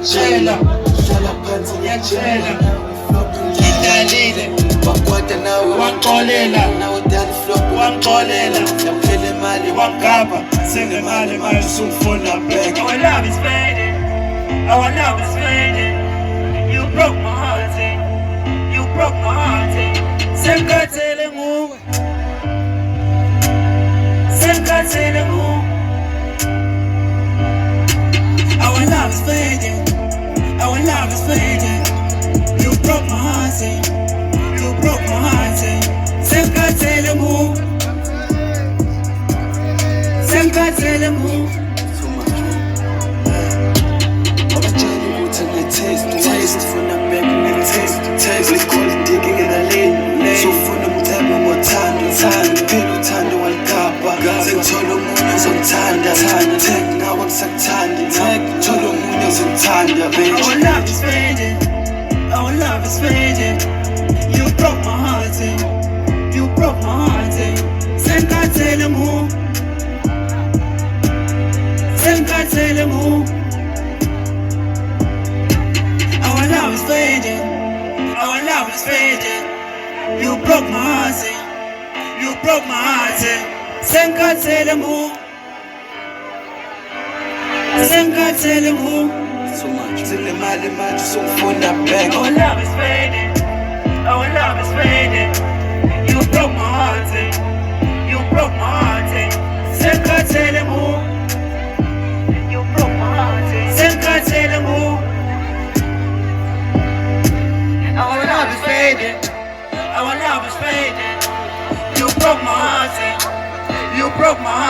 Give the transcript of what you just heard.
ngiyakutshela hlala phansi ngiyakutshela ngidlalile wakwata nawe wangixolela nawe dali flop wangixolela yaphela imali wangigaba senemali manje usungifuna back. Our love is fading, our love is fading. You broke my heart, you broke my heart. Sengikhathele nguwe, sengikhathele nguwe. Our love is fading, our love is fading. You broke my heart, you broke my heart. Sengikhathele nguwe, sengikhathele nguwe. Taste from the back in the taste. Let's call it digging in the lane. So from the time more time. Pin utanda walikapa. Sengithola umunye uzongithanda. Take now ngisakuthanda. Thola umunye uzongithanda baby. Our love is fading, our love is fading. You broke my heart, you broke my heart. Sengikhathele nguwe, sengikhathele nguwe. Our love is fading, our love is fading. You broke my heart, you broke my heart. Sengikhathele nguwe, sengikhathele nguwe. So much till imali manje usungifuna back. Our love is fading, our love is fading. You broke my heart, you broke my heart. Sengikhathele nguwe, you broke my heart. Sengikhathele nguwe. Our love is fading, our love is fading. You broke my heart, you broke my heart.